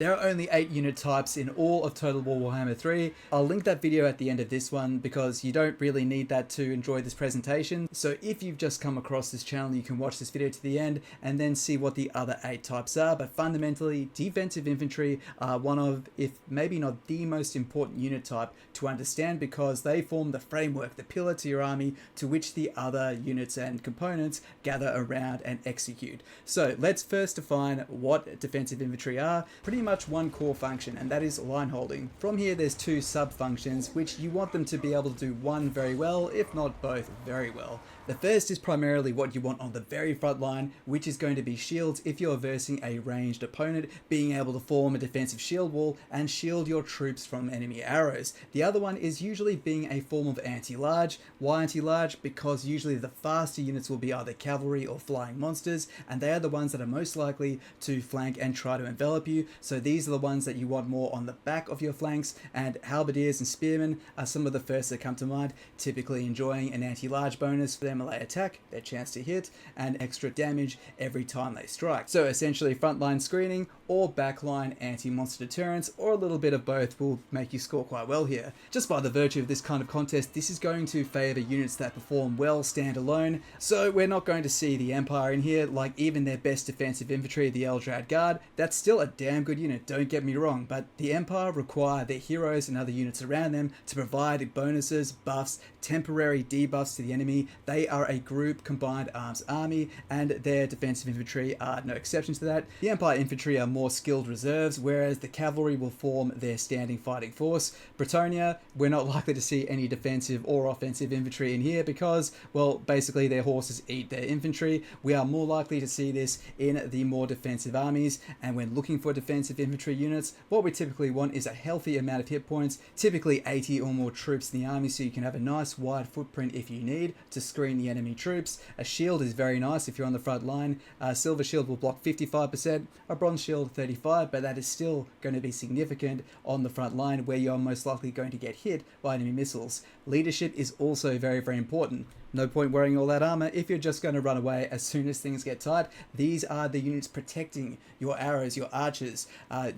There are only 8 unit types in all of Total War Warhammer 3. I'll link that video at the end of this one because you don't really need that to enjoy this presentation. So if you've just come across this channel, you can watch this video to the end and then see what the other 8 types are. But fundamentally, defensive infantry are one of, if maybe not the most important unit type to understand, because they form the framework, the pillar to your army, to which the other units and components gather around and execute. So let's first define what defensive infantry are. Pretty much one core function, and that is line holding. From here there's 2 sub functions which you want them to be able to do one very well, if not both very well. The first is primarily what you want on the very front line, which is going to be shields if you're versing a ranged opponent, being able to form a defensive shield wall and shield your troops from enemy arrows. The other one is usually being a form of anti-large. Why anti-large? Because usually the faster units will be either cavalry or flying monsters, and they are the ones that are most likely to flank and try to envelop you. So these are the ones that you want more on the back of your flanks, and halberdiers and spearmen are some of the first that come to mind, typically enjoying an anti-large bonus for their melee attack, their chance to hit, and extra damage every time they strike. So essentially frontline screening or backline anti-monster deterrence, or a little bit of both, will make you score quite well here. Just by the virtue of this kind of contest, this is going to favour units that perform well standalone, so we're not going to see the Empire in here. Like even their best defensive infantry, the Eldrad Guard, that's still a damn good unit, don't get me wrong, but the Empire require their heroes and other units around them to provide bonuses, buffs, temporary debuffs to the enemy. They are a group combined arms army, and their defensive infantry are no exception to that. The Empire infantry are more skilled reserves, whereas the cavalry will form their standing fighting force. Bretonnia, we're not likely to see any defensive or offensive infantry in here because, well, basically their horses eat their infantry. We are more likely to see this in the more defensive armies, and when looking for defensive infantry units, what we typically want is a healthy amount of hit points, typically 80 or more troops in the army, so you can have a nice wide footprint if you need to screen the enemy troops. A shield is very nice if you're on the front line. A silver shield will block 55%, a bronze shield 35%, but that is still going to be significant on the front line where you're most likely going to get hit by enemy missiles. Leadership is also very, very important. No point wearing all that armor if you're just going to run away as soon as things get tight. These are the units protecting your arrows, your archers,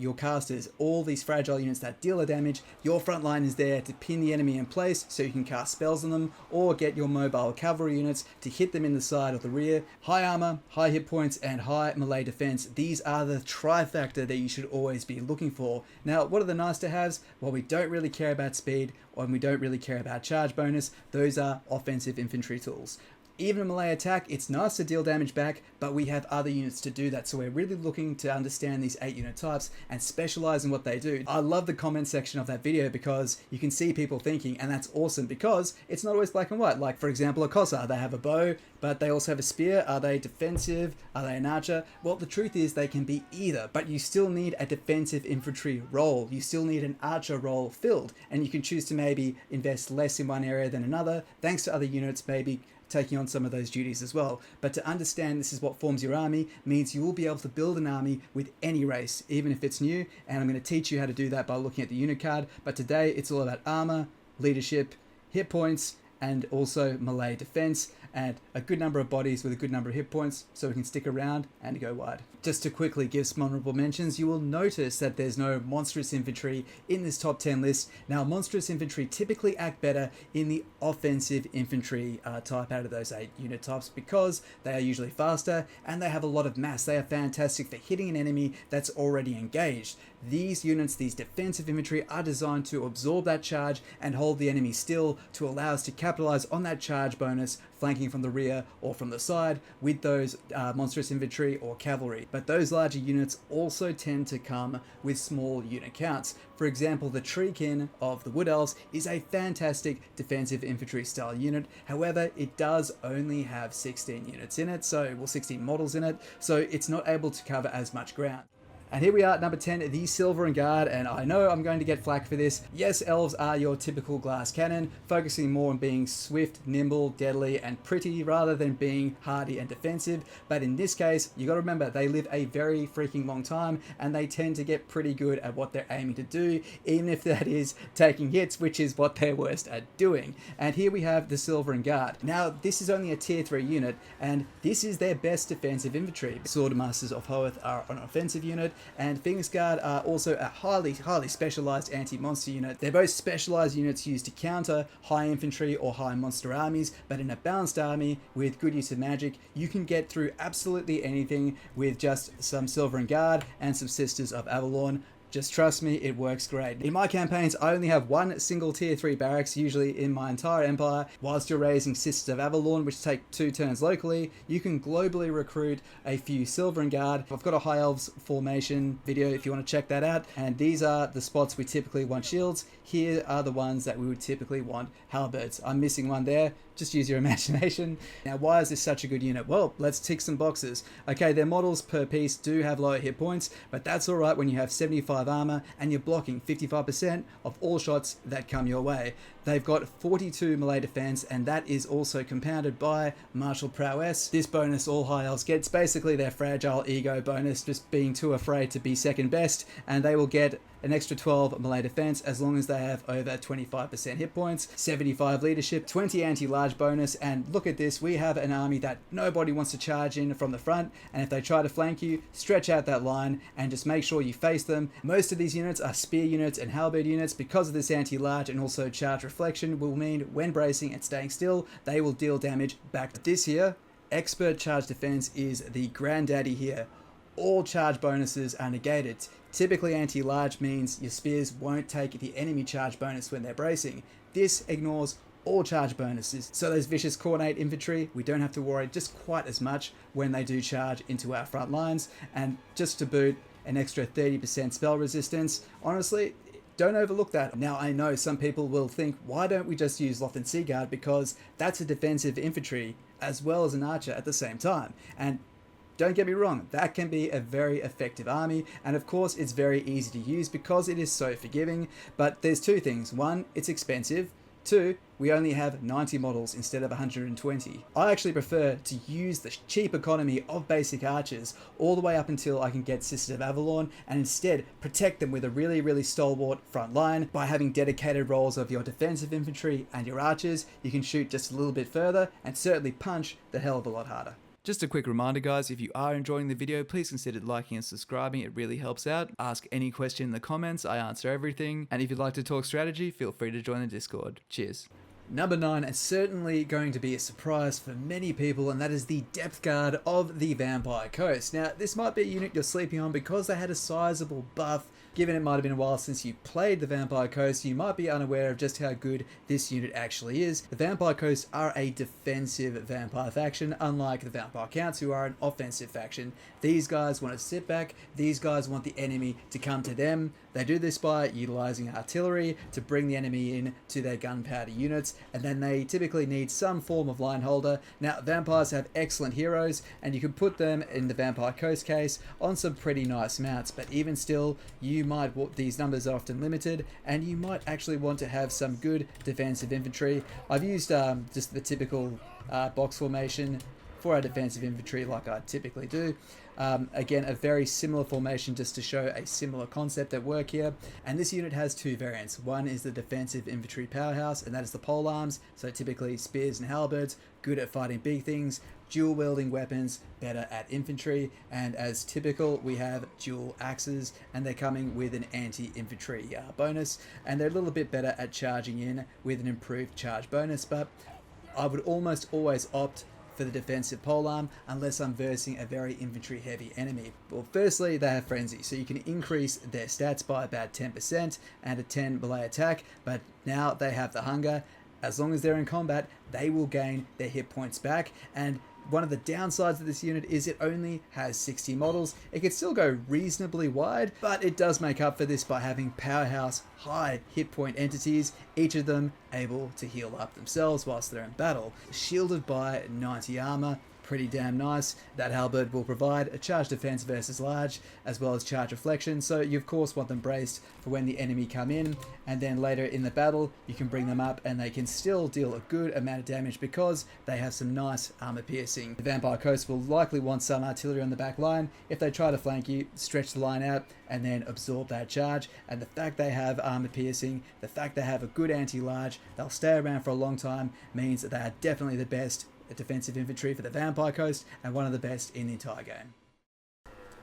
your casters, all these fragile units that deal a damage. Your front line is there to pin the enemy in place so you can cast spells on them, or get your mobile cavalry units to hit them in the side or the rear. High armor, high hit points, and high melee defense. These are the trifecta that you should always be looking for. Now, what are the nice to haves? Well, we don't really care about speed, and we don't really care about charge bonus. Those are offensive infantry tools. Even a melee attack, it's nice to deal damage back, but we have other units to do that, so we're really looking to understand these 8 unit types and specialize in what they do. I love the comment section of that video because you can see people thinking, and that's awesome because it's not always black and white. Like for example, a Kossar, they have a bow, but they also have a spear. Are they defensive? Are they an archer? Well, the truth is they can be either, but you still need a defensive infantry role. You still need an archer role filled, and you can choose to maybe invest less in one area than another, thanks to other units maybe taking on some of those duties as well. But to understand this is what forms your army means you will be able to build an army with any race, even if it's new, and I'm going to teach you how to do that by looking at the unit card. But today it's all about armor, leadership, hit points, and also melee defense, and a good number of bodies with a good number of hit points so we can stick around and go wide. Just to quickly give some honorable mentions, you will notice that there's no monstrous infantry in this top 10 list. Now, monstrous infantry typically act better in the offensive infantry type out of those 8 unit types because they are usually faster and they have a lot of mass. They are fantastic for hitting an enemy that's already engaged. These units, these defensive infantry, are designed to absorb that charge and hold the enemy still to allow us to capitalize on that charge bonus, flanking from the rear or from the side with those monstrous infantry or cavalry. But those larger units also tend to come with small unit counts. For example, the Treekin of the Wood Elves is a fantastic defensive infantry style unit. However, it does only have 16 units in it, 16 models in it, so it's not able to cover as much ground. And here we are at number 10, the Silver Guard, and I know I'm going to get flack for this. Yes, elves are your typical glass cannon, focusing more on being swift, nimble, deadly, and pretty rather than being hardy and defensive. But in this case, you got to remember they live a very freaking long time, and they tend to get pretty good at what they're aiming to do, even if that is taking hits, which is what they're worst at doing. And here we have the Silver Guard. Now, this is only a tier 3 unit, and this is their best defensive infantry. Swordmasters of Hoeth are an offensive unit, And Phoenix Guard are also a highly specialized anti-monster unit. They're both specialized units used to counter high infantry or high monster armies, but in a balanced army with good use of magic, you can get through absolutely anything with just some Silver Guard and some Sisters of Avalon. Just trust me, it works great. In my campaigns, I only have one single tier 3 barracks, usually in my entire empire. Whilst you're raising Sisters of Avalon, which take 2 turns locally, you can globally recruit a few Silver Guard. I've got a High Elves formation video if you want to check that out. And these are the spots we typically want shields. Here are the ones that we would typically want halberds. I'm missing one there. Just use your imagination. Now, why is this such a good unit? Well, let's tick some boxes. Okay, their models per piece do have lower hit points, but that's all right when you have 75 armor and you're blocking 55% of all shots that come your way. They've got 42 melee defense, and that is also compounded by martial prowess. This bonus all high elves gets basically their fragile ego bonus, just being too afraid to be second best, and they will get an extra 12 melee defense as long as they have over 25% hit points, 75 leadership, 20 anti-large bonus, and look at this, we have an army that nobody wants to charge in from the front, and if they try to flank you, stretch out that line and just make sure you face them. Most of these units are spear units and halberd units. Because of this anti-large and also charge reflection will mean when bracing and staying still, they will deal damage back. This here, expert charge defense is the granddaddy here. All charge bonuses are negated. Typically anti-large means your spears won't take the enemy charge bonus when they're bracing. This ignores all charge bonuses. So those vicious Cornate infantry, we don't have to worry just quite as much when they do charge into our front lines. And just to boot, an extra 30% spell resistance. Honestly, don't overlook that. Now, I know some people will think, why don't we just use Lothan Seaguard, because that's a defensive infantry as well as an archer at the same time. And don't get me wrong, that can be a very effective army, and of course it's very easy to use because it is so forgiving. But there's two things. One, it's expensive. Two, we only have 90 models instead of 120. I actually prefer to use the cheap economy of basic archers all the way up until I can get Sisters of Avalon, and instead protect them with a really stalwart front line. By having dedicated roles of your defensive infantry and your archers, you can shoot just a little bit further and certainly punch the hell of a lot harder. Just a quick reminder guys, if you are enjoying the video, please consider liking and subscribing, it really helps out. Ask any question in the comments, I answer everything. And if you'd like to talk strategy, feel free to join the Discord. Cheers. Number 9 is certainly going to be a surprise for many people, and that is the Depth Guard of the Vampire Coast. Now, this might be a unit you're sleeping on because they had a sizable buff. Given it might have been a while since you played the Vampire Coast, you might be unaware of just how good this unit actually is. The Vampire Coast are a defensive vampire faction, unlike the Vampire Counts, who are an offensive faction. These guys want to sit back, these guys want the enemy to come to them. They do this by utilizing artillery to bring the enemy in to their gunpowder units, and then they typically need some form of line holder. Now, vampires have excellent heroes, and you can put them in the Vampire Coast case on some pretty nice mounts, but even still, these numbers are often limited, and you might actually want to have some good defensive infantry. I've used just the typical box formation for our defensive infantry like I typically do. Again, a very similar formation just to show a similar concept at work here. And this unit has two variants. One is the defensive infantry powerhouse, and that is the pole arms, so typically spears and halberds, good at fighting big things, dual wielding weapons, better at infantry, and as typical we have dual axes, and they're coming with an anti-infantry bonus, and they're a little bit better at charging in with an improved charge bonus. But I would almost always opt for the defensive polearm unless I'm versing a very infantry heavy enemy. Well, firstly, they have frenzy, so you can increase their stats by about 10% and a 10 melee attack, but now they have the hunger. As long as they're in combat, they will gain their hit points back. And one of the downsides of this unit is it only has 60 models. It could still go reasonably wide, but it does make up for this by having powerhouse high hit point entities, each of them able to heal up themselves whilst they're in battle. Shielded by 90 armor, pretty damn nice. That halberd will provide a charge defense versus large, as well as charge reflection, so you of course want them braced for when the enemy come in, and then later in the battle you can bring them up and they can still deal a good amount of damage because they have some nice armor piercing. The Vampire Coast will likely want some artillery on the back line. If they try to flank you, stretch the line out and then absorb that charge, and the fact they have armor piercing, the fact they have a good anti-large, they'll stay around for a long time, means that they are definitely the best defensive infantry for the Vampire Coast and one of the best in the entire game.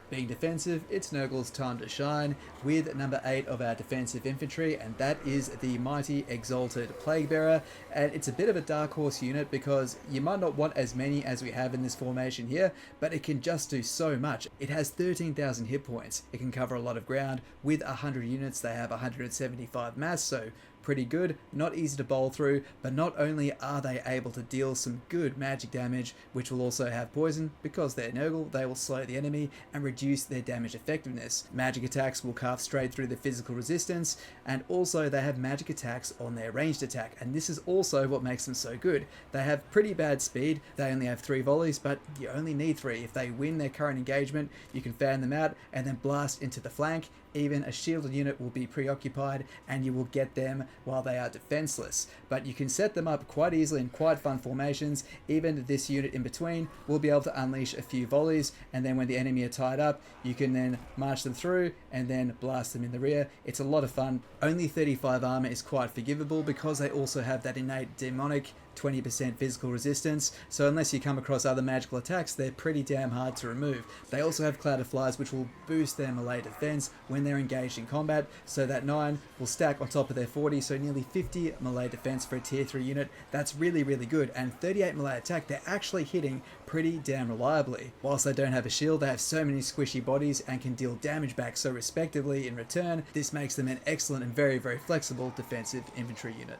Being defensive, it's Nurgle's time to shine with number 8 of our defensive infantry, and that is the mighty Exalted Plague Bearer. And it's a bit of a dark horse unit because you might not want as many as we have in this formation here, but it can just do so much. It has 13,000 hit points. It can cover a lot of ground. With 100 units, they have 175 mass, so pretty good, not easy to bowl through, but not only are they able to deal some good magic damage, which will also have poison, because they're Nurgle, they will slow the enemy and reduce their damage effectiveness. Magic attacks will carve straight through the physical resistance, and also they have magic attacks on their ranged attack, and this is also what makes them so good. They have pretty bad speed, they only have 3 volleys, but you only need 3. If they win their current engagement, you can fan them out and then blast into the flank. Even a shielded unit will be preoccupied and you will get them while they are defenseless. But you can set them up quite easily in quite fun formations. Even this unit in between will be able to unleash a few volleys, and then when the enemy are tied up, you can then march them through and then blast them in the rear. It's a lot of fun. Only 35 armor is quite forgivable because they also have that innate demonic 20% physical resistance, so unless you come across other magical attacks, they're pretty damn hard to remove. They also have Cloud of Flies, which will boost their melee defense when they're engaged in combat, so that 9 will stack on top of their 40, so nearly 50 melee defense for a tier 3 unit. That's really, really good, and 38 melee attack, they're actually hitting pretty damn reliably. Whilst they don't have a shield, they have so many squishy bodies and can deal damage back so respectively in return. This makes them an excellent and very, very flexible defensive infantry unit.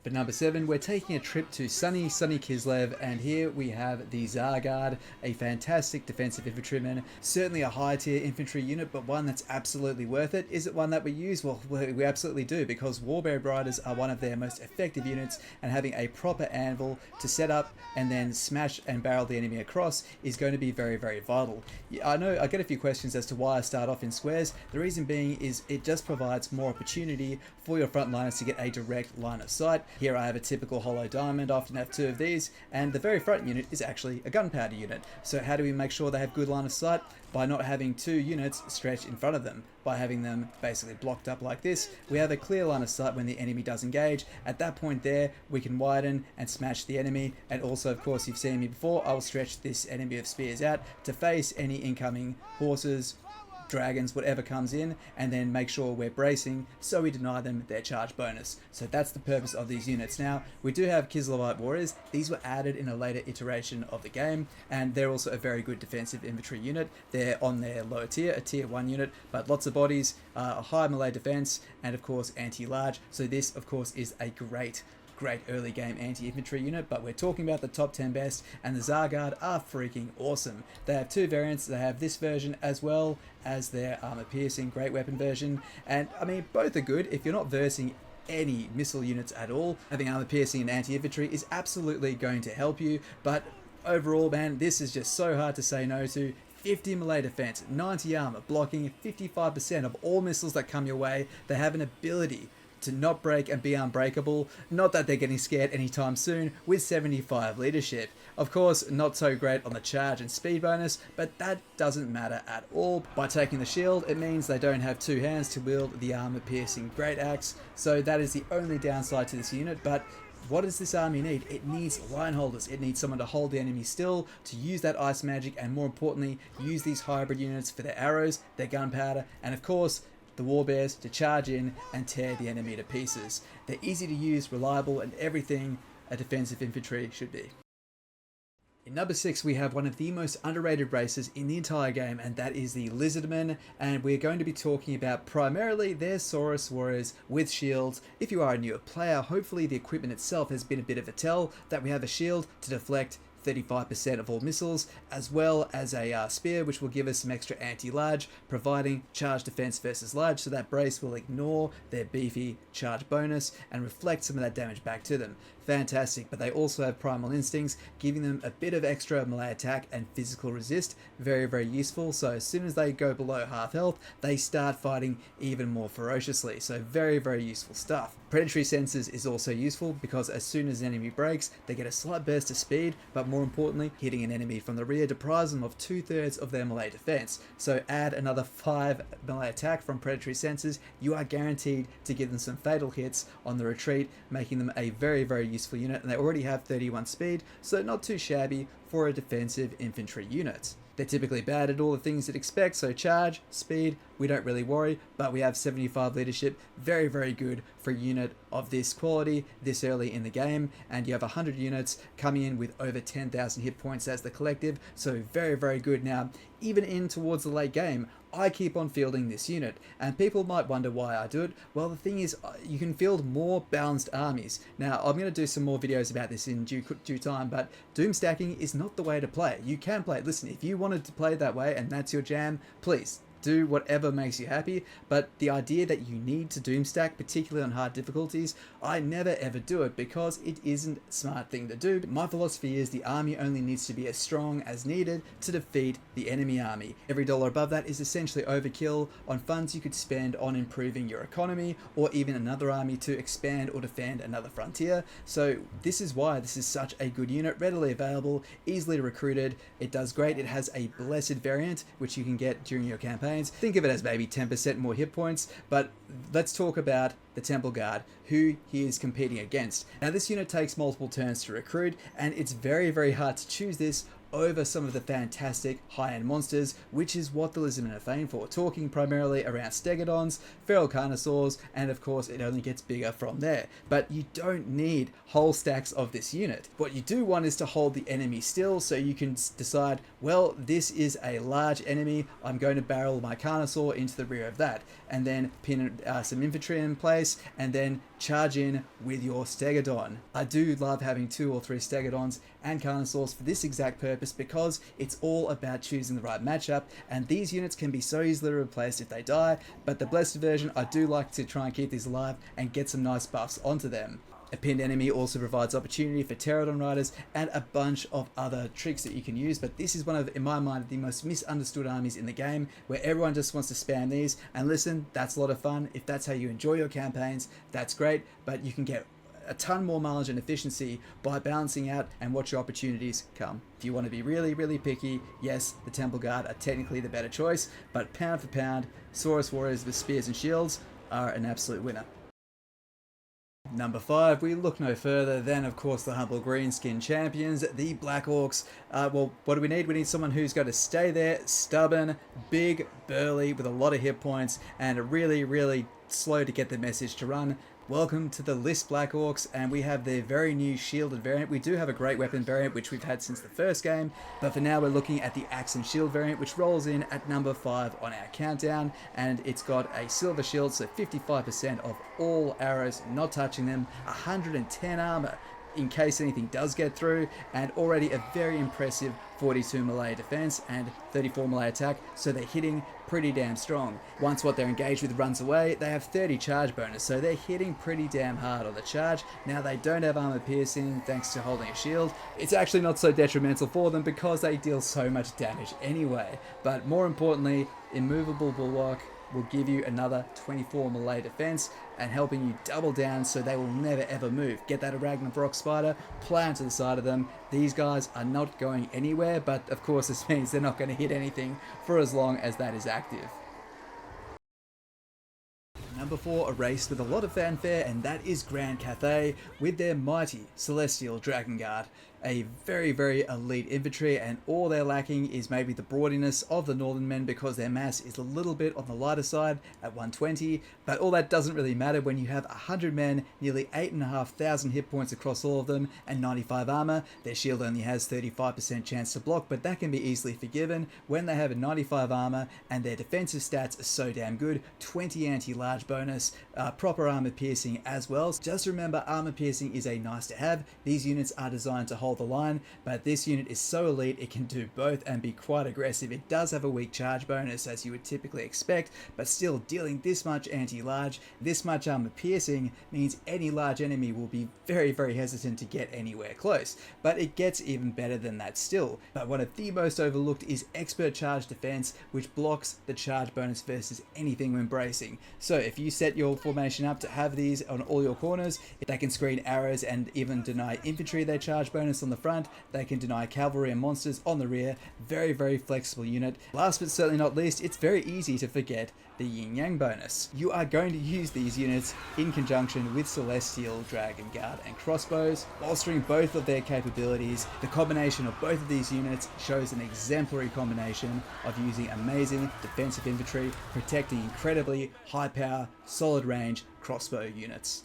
For number 7, we're taking a trip to sunny Kislev, and here we have the Zargard, a fantastic defensive infantryman, certainly a high tier infantry unit, but one that's absolutely worth it. Is it one that we use? Well, we absolutely do, because Warbear Riders are one of their most effective units, and having a proper anvil to set up and then smash and barrel the enemy across is going to be very, very vital. I know I get a few questions as to why I start off in squares. The reason being is it just provides more opportunity for your frontliners to get a direct line of sight. Here I have a typical hollow diamond, I often have 2 of these, and the very front unit is actually a gunpowder unit. So how do we make sure they have good line of sight? By not having 2 units stretched in front of them. By having them basically blocked up like this, we have a clear line of sight when the enemy does engage. At that point there, we can widen and smash the enemy, and also, of course, you've seen me before, I will stretch this enemy of spears out to face any incoming horses, dragons, whatever comes in, and then make sure we're bracing so we deny them their charge bonus. So that's the purpose of these units. Now, we do have Kislevite Warriors. These were added in a later iteration of the game, and they're also a very good defensive infantry unit. They're on their lower tier, a tier 1 unit, but lots of bodies, a high melee defense, and of course anti-large. So this, of course, is a great early game anti-infantry unit, but we're talking about the top 10 best, and the Zargard are freaking awesome. They have 2 variants. They have this version as well as their armor piercing great weapon version, and I mean, both are good. If you're not versing any missile units at all, having armor piercing and anti-infantry is absolutely going to help you, but overall, man, this is just so hard to say no to. 50 melee defense, 90 armor, blocking 55% of all missiles that come your way. They have an ability to not break and be unbreakable. Not that they're getting scared anytime soon, with 75 leadership. Of course, not so great on the charge and speed bonus, but that doesn't matter at all. By taking the shield, it means they don't have 2 hands to wield the armor piercing great axe, so that is the only downside to this unit. But what does this army need? It needs line holders. It needs someone to hold the enemy still, to use that ice magic, and more importantly, use these hybrid units for their arrows, their gunpowder, and of course, the Warbears to charge in and tear the enemy to pieces. They're easy to use, reliable, and everything a defensive infantry should be. In number 6, we have one of the most underrated races in the entire game, and that is the Lizardmen, and we're going to be talking about primarily their Saurus Warriors with shields. If you are a newer player, hopefully the equipment itself has been a bit of a tell that we have a shield to deflect 35% of all missiles, as well as a spear, which will give us some extra anti-large, providing charge defense versus large, so that brace will ignore their beefy charge bonus and reflect some of that damage back to them. Fantastic, but they also have primal instincts, giving them a bit of extra melee attack and physical resist. Very, very useful. So as soon as they go below half health, they start fighting even more ferociously. So very, very useful stuff. Predatory senses is also useful because as soon as an enemy breaks, they get a slight burst of speed, but more importantly, hitting an enemy from the rear deprives them of 2/3 of their melee defense. So add another 5 melee attack from predatory senses, you are guaranteed to give them some fatal hits on the retreat, making them a very, very useful unit, and they already have 31 speed, so not too shabby for a defensive infantry unit. They're typically bad at all the things you'd expect, so charge, speed, we don't really worry, but we have 75 leadership, very, very good for a unit of this quality this early in the game, and you have 100 units coming in with over 10,000 hit points as the collective, so very, very good. Now, even in towards the late game, I keep on fielding this unit, and people might wonder why I do it. Well, the thing is, you can field more balanced armies. Now, I'm going to do some more videos about this in due time, but doom stacking is not the way to play. You can play it. Listen, if you wanted to play it that way and that's your jam, please do whatever makes you happy, but the idea that you need to doom stack, particularly on hard difficulties, I never ever do it because it isn't a smart thing to do. My philosophy is the army only needs to be as strong as needed to defeat the enemy army. Every dollar above that is essentially overkill on funds you could spend on improving your economy or even another army to expand or defend another frontier. So this is why this is such a good unit, readily available, easily recruited. It does great. It has a blessed variant which you can get during your campaign. Think of it as maybe 10% more hit points, but let's talk about the Temple Guard, who he is competing against. Now, this unit takes multiple turns to recruit, and it's very, very hard to choose this over some of the fantastic high-end monsters, which is what the Lizardmen are famed for, talking primarily around Stegodons, Feral Carnosaurs, and of course it only gets bigger from there. But you don't need whole stacks of this unit. What you do want is to hold the enemy still, so you can decide, well, this is a large enemy, I'm going to barrel my Carnosaur into the rear of that, and then pin some infantry in place, and then charge in with your Stegodon. I do love having 2 or 3 Stegodons and Carnosaurs for this exact purpose because it's all about choosing the right matchup, and these units can be so easily replaced if they die, but the blessed version, I do like to try and keep these alive and get some nice buffs onto them. A pinned enemy also provides opportunity for Pterodon riders and a bunch of other tricks that you can use, but this is one of, in my mind, the most misunderstood armies in the game, where everyone just wants to spam these, and listen, that's a lot of fun. If that's how you enjoy your campaigns, that's great, but you can get a ton more mileage and efficiency by balancing out and watch your opportunities come. If you want to be really, really picky, yes, the Temple Guard are technically the better choice, but pound for pound, Saurus Warriors with spears and shields are an absolute winner. Number 5, we look no further than, of course, the humble greenskin champions, the Black Orcs. Well, what do we need? We need someone who's going to stay there, stubborn, big, burly, with a lot of hit points, and really, really slow to get the message to run. Welcome to the list, Black Orcs, and we have their very new shielded variant. We do have a great weapon variant, which we've had since the first game, but for now we're looking at the axe and shield variant, which rolls in at number 5 on our countdown, and it's got a silver shield, so 55% of all arrows not touching them, 110 armor in case anything does get through, and already a very impressive 42 melee defense and 34 melee attack, so they're hitting pretty damn strong. Once what they're engaged with runs away, they have 30 charge bonus, so they're hitting pretty damn hard on the charge. Now, they don't have armor piercing thanks to holding a shield. It's actually not so detrimental for them because they deal so much damage anyway, but more importantly, immovable bulwark will give you another 24 melee defense and helping you double down so they will never ever move. Get that Arachnid Rock Spider, plant to the side of them. These guys are not going anywhere, but of course this means they're not going to hit anything for as long as that is active. Number 4, a race with a lot of fanfare, and that is Grand Cathay with their mighty Celestial Dragon Guard. A very, very elite infantry, and all they're lacking is maybe the broadiness of the Northern men because their mass is a little bit on the lighter side at 120, but all that doesn't really matter when you have 100 men, nearly 8,500 hit points across all of them, and 95 armor. Their shield only has 35% chance to block, but that can be easily forgiven when they have a 95 armor, and their defensive stats are so damn good, 20 anti-large bonus, proper armor piercing as well. Just remember, armor piercing is a nice to have. These units are designed to hold the line, but this unit is so elite it can do both and be quite aggressive. It does have a weak charge bonus as you would typically expect, but still dealing this much anti-large, this much armor piercing means any large enemy will be very, very hesitant to get anywhere close, but it gets even better than that still. But one of the most overlooked is expert charge defense, which blocks the charge bonus versus anything when bracing. So if you set your formation up to have these on all your corners, they can screen arrows and even deny infantry their charge bonus defense on the front, they can deny cavalry and monsters on the rear. Very, very flexible unit. Last but certainly not least, it's very easy to forget the Yin Yang bonus. You are going to use these units in conjunction with Celestial, Dragon Guard and Crossbows, bolstering both of their capabilities. The combination of both of these units shows an exemplary combination of using amazing defensive infantry, protecting incredibly high power, solid range crossbow units.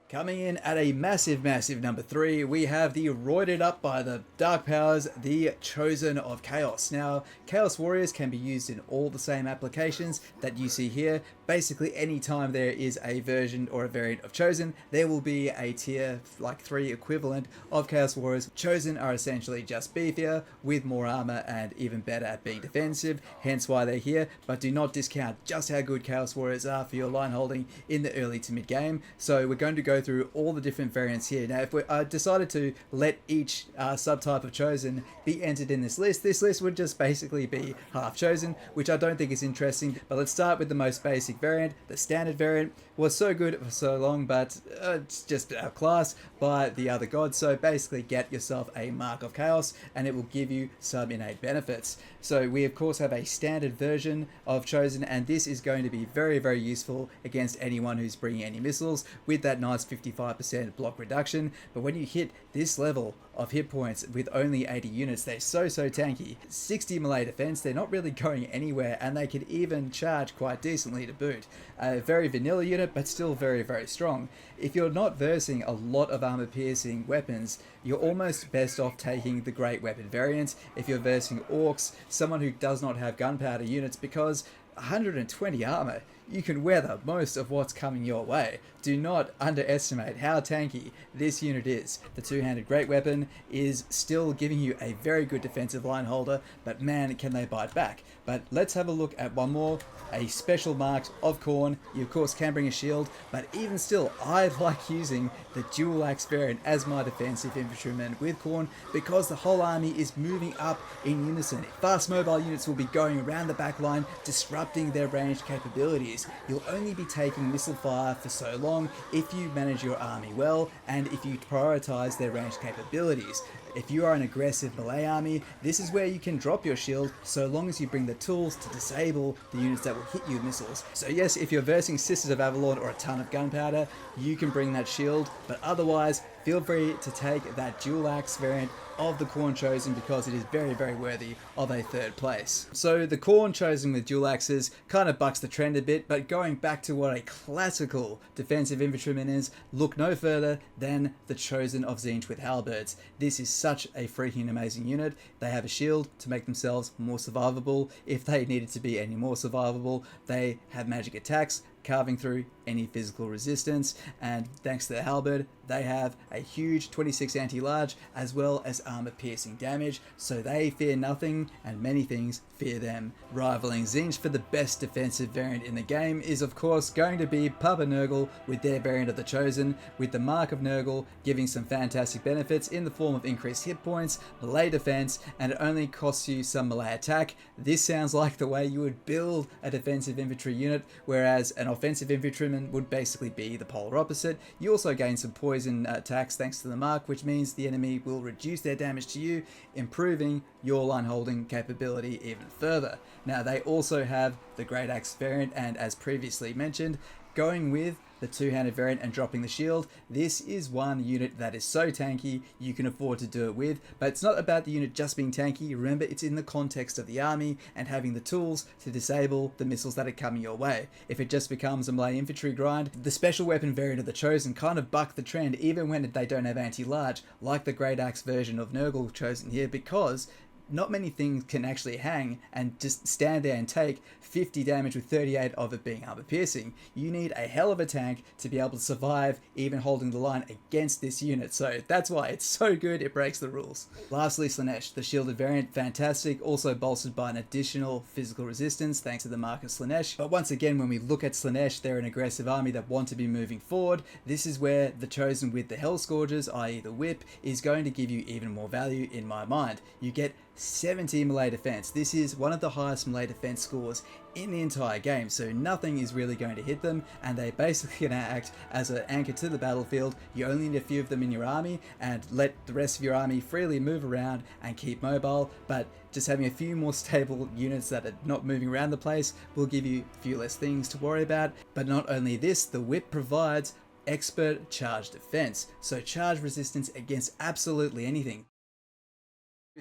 Coming in at a massive, massive number 3, we have the roided up by the Dark Powers, the Chosen of Chaos. Now, Chaos Warriors can be used in all the same applications that you see here. Basically, anytime there is a version or a variant of Chosen, there will be a tier like 3 equivalent of Chaos Warriors. Chosen are essentially just beefier, with more armor and even better at being defensive, hence why they're here, but do not discount just how good Chaos Warriors are for your line holding in the early to mid game. So we're going to go through all the different variants here. Now, if we decided to let each subtype of Chosen be entered in this list would just basically be half Chosen, which I don't think is interesting. But let's start with the most basic variant. The standard variant was so good for so long, but it's just outclassed by the other gods. So basically get yourself a Mark of Chaos and it will give you some innate benefits. So we of course have a standard version of Chosen, and this is going to be very, very useful against anyone who's bringing any missiles with that nice 55% block reduction. But when you hit this level of hit points with only 80 units, they're so tanky. 60 melee defense, they're not really going anywhere, and they can even charge quite decently to boot. A very vanilla unit, but still very, very strong. If you're not versing a lot of armor piercing weapons, you're almost best off taking the great weapon variant if you're versing orcs, someone who does not have gunpowder units, because 120 armor, you can weather most of what's coming your way. Do not underestimate how tanky this unit is. The two-handed great weapon is still giving you a very good defensive line holder, but man, can they bite back. But let's have a look at one more, a special marked of Khorne. You of course can bring a shield, but even still, I like using the dual axe variant as my defensive infantryman with Khorne, because the whole army is moving up in unison. Fast mobile units will be going around the back line, disrupting their ranged capabilities. You'll only be taking missile fire for so long if you manage your army well and if you prioritize their ranged capabilities. If you are an aggressive melee army, this is where you can drop your shield so long as you bring the tools to disable the units that will hit you with missiles. So yes, if you're versing Sisters of Avalon or a ton of gunpowder, you can bring that shield, but otherwise, feel free to take that dual axe variant of the Khorne Chosen, because it is very, very worthy of a third place. So the Khorne Chosen with dual axes kind of bucks the trend a bit, but going back to what a classical defensive infantryman is, look no further than the Chosen of Tzeentch with halberds. This is such a freaking amazing unit. They have a shield to make themselves more survivable. If they needed to be any more survivable, they have magic attacks, carving through any physical resistance, and thanks to the halberd, they have a huge 26 anti-large as well as armor piercing damage, so they fear nothing and many things fear them. Rivaling Tzeentch for the best defensive variant in the game is of course going to be Papa Nurgle with their variant of the Chosen, with the Mark of Nurgle giving some fantastic benefits in the form of increased hit points, melee defense, and it only costs you some melee attack. This sounds like the way you would build a defensive infantry unit, whereas an offensive infantryman would basically be the polar opposite. You also gain some poison attacks thanks to the Mark, which means the enemy will reduce their damage to you, improving your line holding capability even further. Now they also have the Great Axe variant, and as previously mentioned, going with the two-handed variant and dropping the shield, this is one unit that is so tanky you can afford to do it with. But it's not about the unit just being tanky. Remember, it's in the context of the army and having the tools to disable the missiles that are coming your way. If it just becomes a melee infantry grind, the special weapon variant of the Chosen kind of buck the trend even when they don't have anti-large, like the Great Axe version of Nurgle Chosen here, because not many things can actually hang and just stand there and take 50 damage with 38 of it being armor piercing. You need a hell of a tank to be able to survive even holding the line against this unit, so that's why it's so good it breaks the rules. Lastly, Slaanesh, the shielded variant, fantastic, also bolstered by an additional physical resistance thanks to the Mark of Slaanesh. But once again, when we look at Slaanesh, they're an aggressive army that want to be moving forward. This is where the Chosen with the Hell Scourges, i.e. the whip, is going to give you even more value in my mind. You get 70 melee defense. This is one of the highest melee defense scores in the entire game, so nothing is really going to hit them, and they basically going to act as an anchor to the battlefield. You only need a few of them in your army and let the rest of your army freely move around and keep mobile, but just having a few more stable units that are not moving around the place will give you a few less things to worry about. But not only this, the whip provides expert charge defense, so charge resistance against absolutely anything.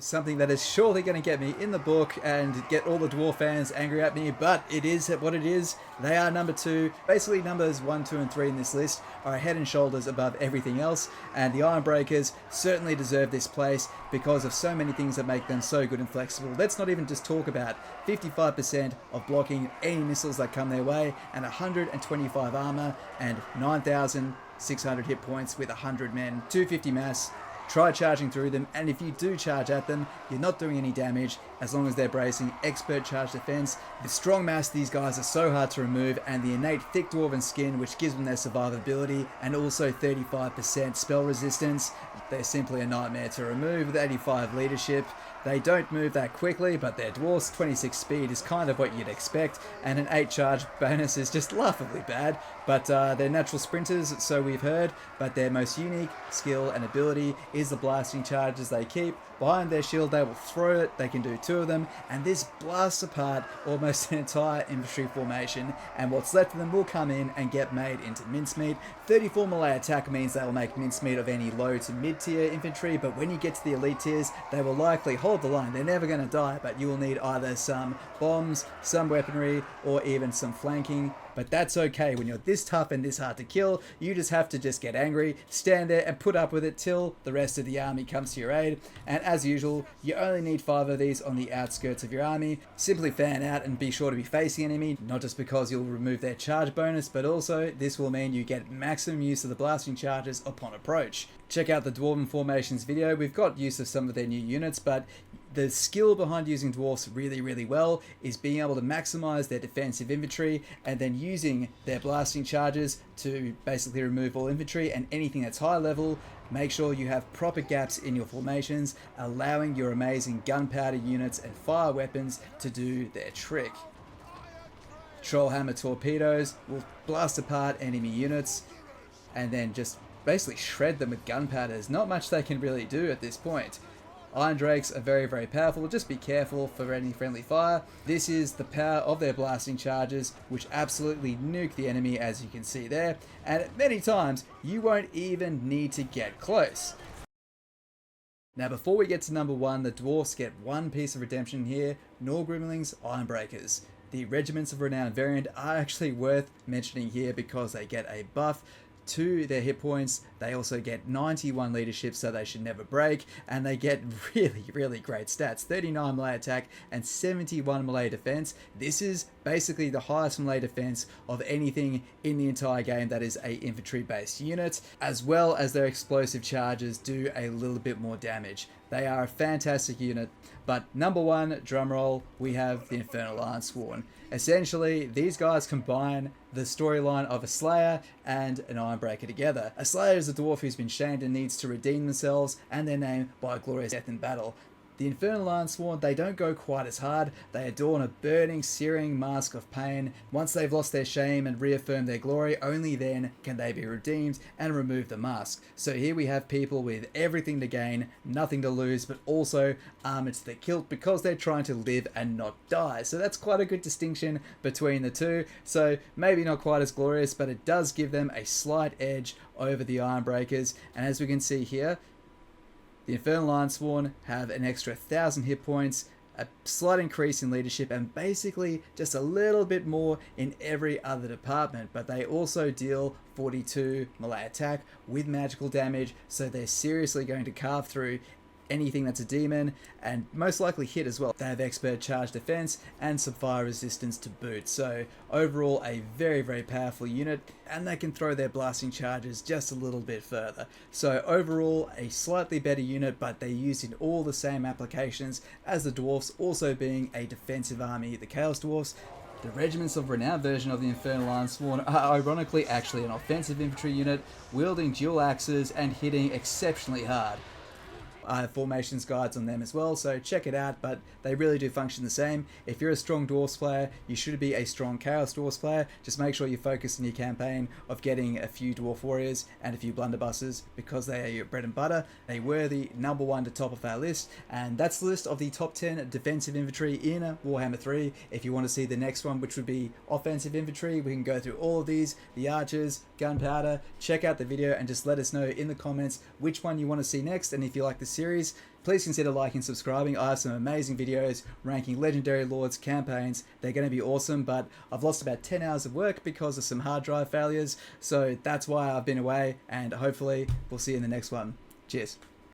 Something that is surely going to get me in the book and get all the dwarf fans angry at me, but it is what it is. They are number 2. Basically numbers 1, 2 and 3 in this list are head and shoulders above everything else, and the Ironbreakers certainly deserve this place because of so many things that make them so good and flexible. Let's not even just talk about 55% of blocking any missiles that come their way, and 125 armor and 9,600 hit points with 100 men, 250 mass. Try charging through them, and if you do charge at them, you're not doing any damage as long as they're bracing expert charge defense. The strong mass, these guys are so hard to remove, and the innate thick dwarven skin, which gives them their survivability, and also 35% spell resistance. They're simply a nightmare to remove. With 85 leadership, they don't move that quickly, but their dwarfs 26 speed is kind of what you'd expect, and an 8 charge bonus is just laughably bad. But they're natural sprinters, so we've heard, but their most unique skill and ability is the blasting charges they keep. Behind their shield, they will throw it, they can do 2 of them, and this blasts apart almost an entire infantry formation, and what's left of them will come in and get made into mincemeat. 34 melee attack means they will make mincemeat of any low to mid tier infantry, but when you get to the elite tiers, they will likely hold the line. They're never going to die, but you will need either some bombs, some weaponry, or even some flanking. But that's okay when you're this tough and this hard to kill. You just have to get angry, stand there and put up with it till the rest of the army comes to your aid. And as usual, you only need 5 of these on the outskirts of your army. Simply fan out and be sure to be facing enemy, not just because you'll remove their charge bonus, but also this will mean you get maximum use of the blasting charges upon approach. Check out the Dwarven Formations video. We've got use of some of their new units, but the skill behind using dwarfs really well is being able to maximize their defensive infantry and then using their blasting charges to basically remove all infantry and anything that's high level. Make sure you have proper gaps in your formations, allowing your amazing gunpowder units and fire weapons to do their trick. Trollhammer torpedoes will blast apart enemy units and then just basically shred them with gunpowder. There's not much they can really do at this point. Iron Drakes are very powerful, just be careful for any friendly fire. This is the power of their blasting charges, which absolutely nuke the enemy, as you can see there, and at many times you won't even need to get close. Now before we get to number 1, the dwarfs get one piece of redemption here: Norgrimling's Ironbreakers. The Regiments of Renown variant are actually worth mentioning here because they get a buff to their hit points. They also get 91 leadership, so they should never break, and they get really great stats: 39 melee attack and 71 melee defense. This is basically the highest melee defense of anything in the entire game that is a infantry based unit, as well as their explosive charges do a little bit more damage. They are a fantastic unit. But number 1, drumroll, we have the Infernal Iron-Sworn. Essentially, these guys combine the storyline of a Slayer and an Ironbreaker together. A Slayer is a dwarf who's been shamed and needs to redeem themselves and their name by a glorious death in battle. The Infernal Iron-Sworn, they don't go quite as hard. They adorn a burning, searing mask of pain. Once they've lost their shame and reaffirmed their glory, only then can they be redeemed and remove the mask. So here we have people with everything to gain, nothing to lose, but also armor to the kilt because they're trying to live and not die. So that's quite a good distinction between the two. So maybe not quite as glorious, but it does give them a slight edge over the Ironbreakers. And as we can see here, the Infernal Iron-Sworn have an extra 1,000 hit points, a slight increase in leadership, and basically just a little bit more in every other department. But they also deal 42 melee attack with magical damage, so they're seriously going to carve through anything that's a demon and most likely hit as well. They have expert charge defense and some fire resistance to boot. So overall a very powerful unit, and they can throw their blasting charges just a little bit further. So overall a slightly better unit, but they're used in all the same applications as the dwarfs, also being a defensive army, the Chaos Dwarfs. The Regiments of Renown version of the Infernal Iron-Sworn are ironically actually an offensive infantry unit, wielding dual axes and hitting exceptionally hard. I have formations guides on them as well, so check it out, but they really do function the same. If you're a strong Dwarfs player, you should be a strong Chaos Dwarfs player. Just make sure you focus in your campaign of getting a few Dwarf Warriors and a few Blunderbusses, because they are your bread and butter. They were the number one to top of our list, and that's the list of the top 10 defensive infantry in Warhammer 3. If you want to see the next one, which would be offensive infantry, we can go through all of these, the archers, gunpowder. Check out the video and just let us know in the comments which one you want to see next, and if you like the series, please consider liking and subscribing. I have some amazing videos ranking legendary lords campaigns. They're going to be awesome, but I've lost about 10 hours of work because of some hard drive failures, so that's why I've been away, and hopefully we'll see you in the next one. Cheers.